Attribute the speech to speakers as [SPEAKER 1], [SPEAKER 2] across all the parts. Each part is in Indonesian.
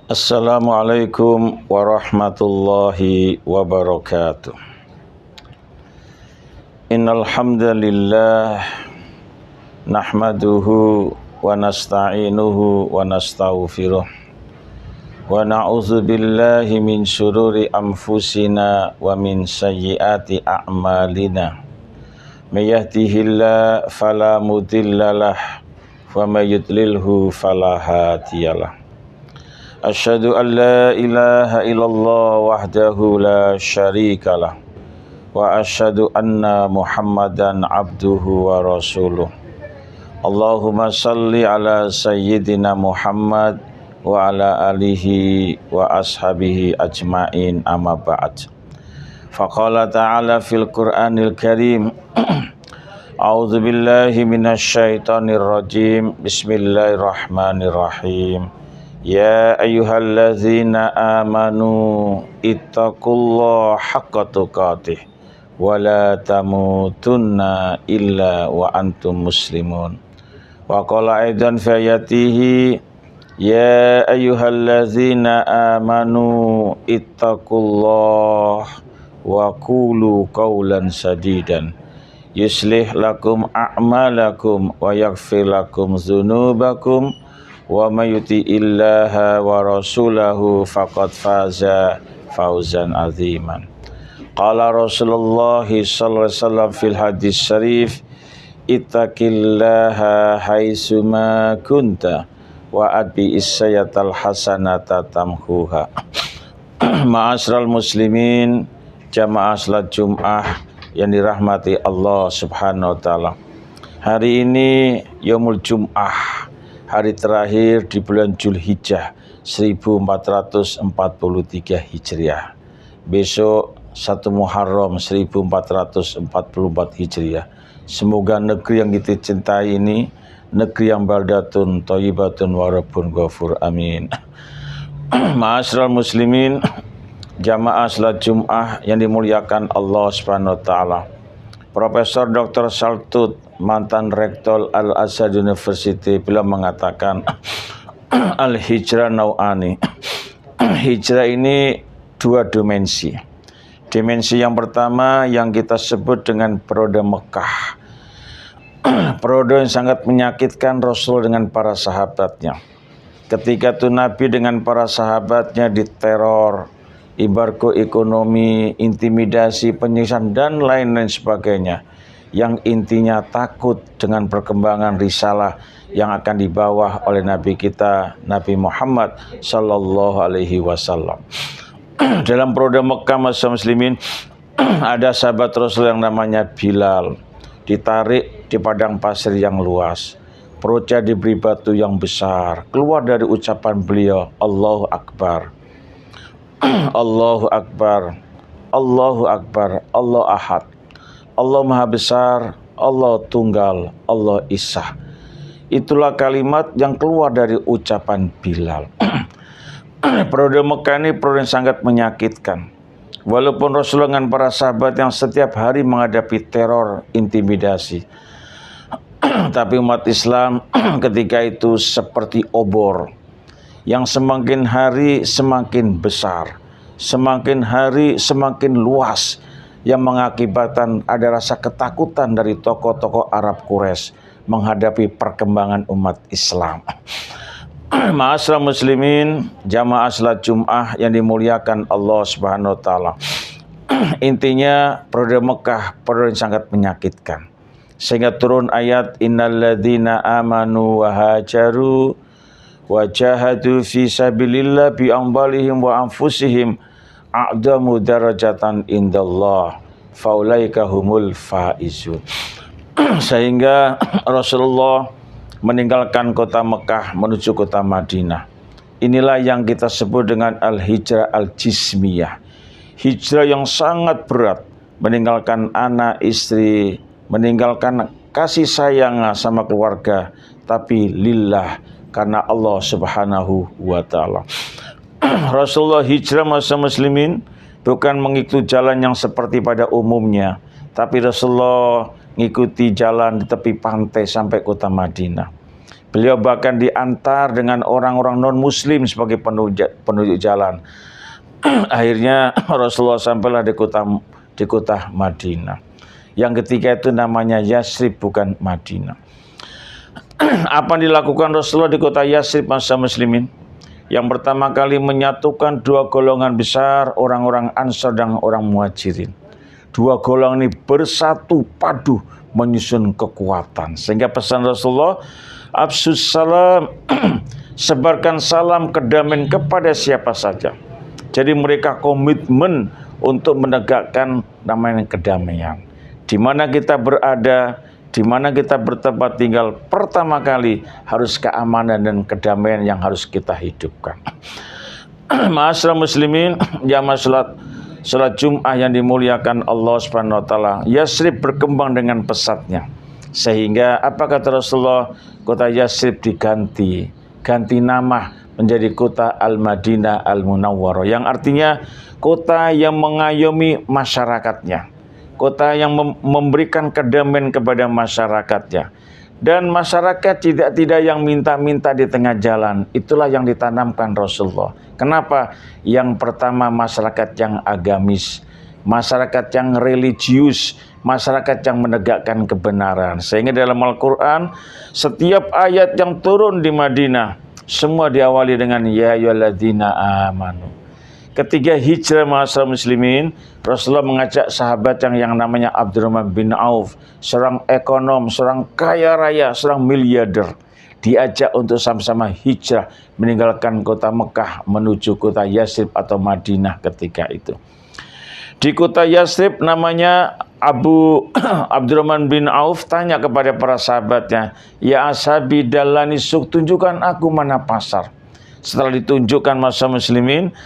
[SPEAKER 1] Assalamualaikum warahmatullahi wabarakatuh. Innal hamdalillah nahmaduhu wa nasta'inuhu wa nastaghfiruh wa na'udzu billahi min syururi anfusina wa min sayyiati a'malina. May yahdihillahu fala mudhillalah wa may yudlilhu fala hadiyalah. Asyhadu an la ilaha illallah wahdahu la syarikalah wa asyhadu anna Muhammadan abduhu wa rasuluh. Allahumma salli ala sayyidina Muhammad wa ala alihi wa ashabihi ajmain, amma ba'd. Faqala ta'ala fil Qur'anil Karim A'udzu billahi minasyaitonir rajim. Bismillahirrahmanirrahim. Ya ayyuhallazina amanu ittaqullaha haqqa tuqatih wa la tamutunna illa wa antum muslimun. Wa qala aidan fi ayatihi ya ayyuhallazina amanu ittaqullaha wa qulu qawlan sadidan yuslih lakum a'malakum wa yaghfir lakum dzunubakum wa may yuti'illaha wa rasulahu faqad faza fawzan aziman. Qala Rasulullah sallallahu alaihi wasallam fil hadis syarif ittaqillaha haitsuma kunta wa adbi isyatal hasanata tamhuha. Ma'asyiral muslimin, jamaah salat Jumat yang dirahmati Allah Subhanahu wa taala. Hari ini Yaumul Jum'ah, hari terakhir di bulan Dzulhijjah 1443 Hijriah. Besok 1 Muharram 1444 Hijriah. Semoga negeri yang kita cintai ini negeri yang baldatun thayyibatun wa rabbun ghafur, amin. Ma'asyiral muslimin, jamaah salat Jumat yang dimuliakan Allah Subhanahu wa taala. Profesor Dr. Saltut, mantan rektor Al-Azhar University, beliau mengatakan al-hijrah nau'ani. Hijrah ini dua dimensi. Dimensi yang pertama yang kita sebut dengan periode Mekah. Periode yang sangat menyakitkan Rasul dengan para sahabatnya. Ketika itu Nabi dengan para sahabatnya diteror, embargo ekonomi, intimidasi, penyiksaan dan lain-lain sebagainya, yang intinya takut dengan perkembangan risalah yang akan dibawa oleh Nabi kita, Nabi Muhammad sallallahu alaihi wasallam. Dalam periode Mekah, masa muslimin, ada sahabat Rasul yang namanya Bilal, ditarik di padang pasir yang luas, perutnya diberi batu yang besar. Keluar dari ucapan beliau, Allahu Akbar, Allahu Akbar, Allahu Akbar, Allah Ahad, Allah Maha Besar, Allah Tunggal, Allah Isah. Itulah kalimat yang keluar dari ucapan Bilal. Periode Mekah ini periode yang sangat menyakitkan. Walaupun Rasulullah dengan para sahabat yang setiap hari menghadapi teror, intimidasi, tapi umat Islam ketika itu seperti obor yang semakin hari semakin besar, semakin hari semakin luas, yang mengakibatkan ada rasa ketakutan dari tokoh-tokoh Arab Quraisy menghadapi perkembangan umat Islam. Ma'asyiral muslimin, jamaah salat Jumat yang dimuliakan Allah Subhanahu wa taala. Intinya periode Mekah periode yang sangat menyakitkan, sehingga turun ayat innalladzina amanu wa hajaru wa jahadu fi sabilillah bi amwalihim wa anfusihim a'damu darajatan indallah faulaika humul faizun. Sehingga Rasulullah meninggalkan kota Mekah menuju kota Madinah. Inilah yang kita sebut dengan al-hijrah al-jismiyah. Hijrah yang sangat berat, meninggalkan anak, istri, meninggalkan kasih sayang sama keluarga, tapi lillah, karena Allah Subhanahu wa taala. Rasulullah hijrah masa muslimin bukan mengikuti jalan yang seperti pada umumnya, tapi Rasulullah mengikuti jalan di tepi pantai sampai kota Madinah. Beliau bahkan diantar dengan orang-orang non-muslim sebagai penunjuk jalan. Akhirnya Rasulullah sampailah di kota Madinah. Yang ketiga itu namanya Yasrib, bukan Madinah. Apa yang dilakukan Rasulullah di kota Yasrib, masa muslimin? Yang pertama kali menyatukan dua golongan besar, orang-orang Ansar dan orang Muhajirin. Dua golongan ini bersatu padu menyusun kekuatan. Sehingga pesan Rasulullah, Afsus salam, sebarkan salam kedamaian kepada siapa saja. Jadi mereka komitmen untuk menegakkan namanya kedamaian. Di mana kita berada, di mana kita bertempat tinggal, pertama kali harus keamanan dan kedamaian yang harus kita hidupkan. Ma'asyiral muslimin, jamaah salat Jum'ah yang dimuliakan Allah Subhanahu wa taala, Yasrib berkembang dengan pesatnya. Sehingga apa kata Rasulullah, kota Yasrib diganti nama menjadi kota Al-Madinah Al-Munawwarah, yang artinya kota yang mengayomi masyarakatnya, kota yang memberikan kedamaian kepada masyarakatnya. Dan masyarakat tidak yang minta-minta di tengah jalan. Itulah yang ditanamkan Rasulullah. Kenapa? Yang pertama, masyarakat yang agamis, masyarakat yang religius, masyarakat yang menegakkan kebenaran. Sehingga dalam Al-Quran, setiap ayat yang turun di Madinah semua diawali dengan ya ayyuhalladzina amanu. Ketika hijrah ma'asyiral muslimin, Rasulullah mengajak sahabat yang namanya Abdurrahman bin Auf, seorang ekonom, seorang kaya raya, seorang miliarder, diajak untuk sama-sama hijrah meninggalkan kota Mekah menuju kota Yasrib atau Madinah ketika itu. Di kota Yasrib namanya Abdurrahman bin Auf tanya kepada para sahabatnya, ya ashabi dallani suq, tunjukkan aku mana pasar. Setelah ditunjukkan masa muslimin,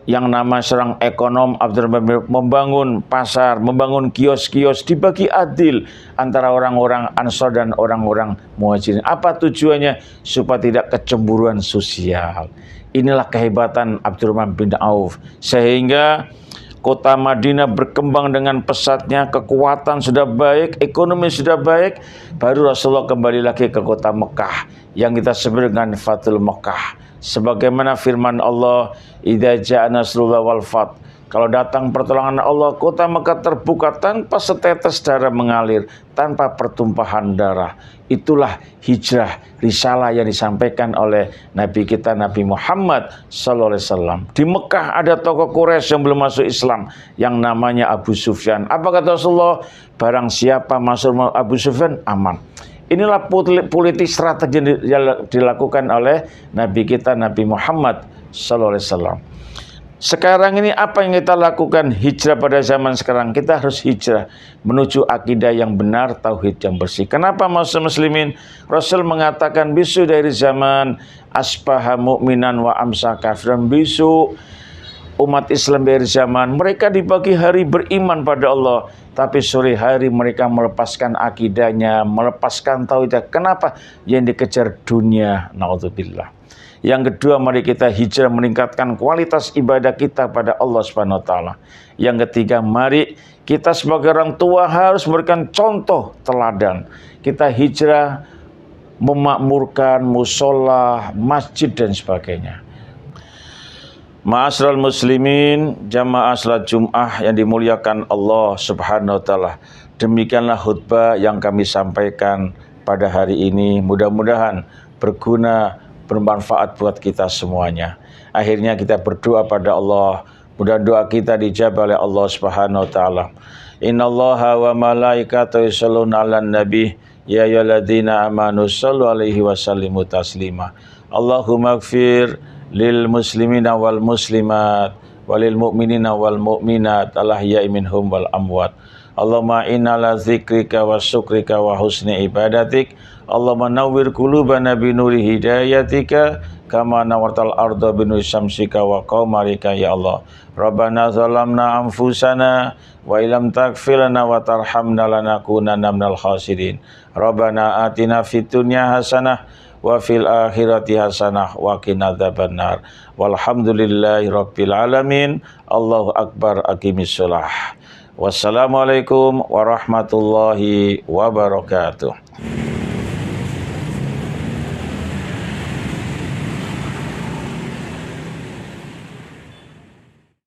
[SPEAKER 1] yang nama seorang ekonom Abdurrahman membangun pasar, membangun kios-kios, dibagi adil antara orang-orang Ansar dan orang-orang Muhajirin. Apa tujuannya? Supaya tidak kecemburuan sosial. Inilah kehebatan Abdurrahman bin Auf. Sehingga kota Madinah berkembang dengan pesatnya, kekuatan sudah baik, ekonomi sudah baik. Baru Rasulullah kembali lagi ke kota Mekah yang kita sebut dengan Fathul Mekah. Sebagaimana firman Allah, idza jaa nasrullah wal fath. Kalau datang pertolongan Allah, kota Mekah terbuka tanpa setetes darah mengalir, tanpa pertumpahan darah. Itulah hijrah, risalah yang disampaikan oleh Nabi kita Nabi Muhammad SAW. Di Mekah ada tokoh Quraisy yang belum masuk Islam, yang namanya Abu Sufyan. Apa kata Rasulullah? Barang siapa masuk Abu Sufyan, aman. Inilah politik strategi yang dilakukan oleh Nabi kita Nabi Muhammad SAW. Sekarang ini apa yang kita lakukan? Hijrah pada zaman sekarang. Kita harus hijrah menuju akidah yang benar, tauhid yang bersih. Kenapa muslimin? Rasul mengatakan bisu dari zaman asbaha mu'minan wa amsa kafiran. Bisu umat Islam dari zaman mereka di pagi hari beriman pada Allah, tapi sore hari mereka melepaskan akidahnya, melepaskan tauhidnya. Kenapa? Yang dikejar dunia, naudzubillah. Yang kedua, mari kita hijrah meningkatkan kualitas ibadah kita pada Allah Subhanahu wa taala. Yang ketiga, mari kita sebagai orang tua harus memberikan contoh teladan. Kita hijrah memakmurkan musola, masjid dan sebagainya. Ma'asyiral muslimin, jamaah salat Jum'ah yang dimuliakan Allah Subhanahu wa taala. Demikianlah khutbah yang kami sampaikan pada hari ini. Mudah-mudahan berguna, bermanfaat buat kita semuanya. Akhirnya kita berdoa pada Allah. Mudah doa kita dijawab oleh Allah Subhanahu wa taala. Innallaha wa malaikatahu yusholluna 'alan nabi ya ayyuhalladzina amanu shallu 'alaihi wa sallimu taslima. Allahumma ighfir lil muslimina wal muslimat walil mu'minina wal mu'minat al-ahya'i minhum wal amwat. Allahumma inna la zikrika wa syukrika wa husni ibadatik. Allahumma nawwir qulubana bi nuri hidayatika kama nawartal arda bi nuri syamsika wa qamarika ya Allah. Rabbana zalamna anfusana wa illam taghfir lana wa tarhamna lanakunanna minal khasirin. Rabbana atina fid dunya hasanah wa fil akhirati hasanah wa qina adzabannar. Walhamdulillahi rabbil alamin. Allahu akbar, aqimis shalah. Wassalamualaikum warahmatullahi wabarakatuh.